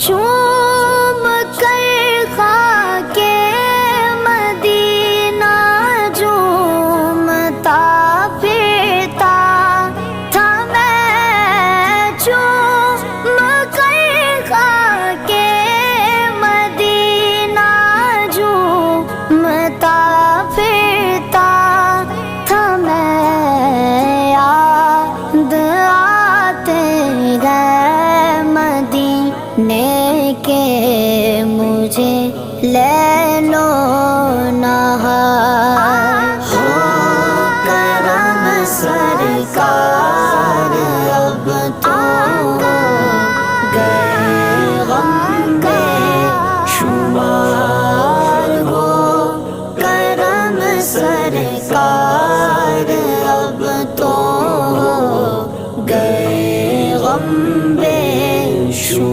چوم کر خاک مدینہ جھومتا پھرتا تھا میں، چوم کر خاک مدینہ جھومتا پھرتا تھا میں، یاد آتے گئے مدینے کے مجھے لے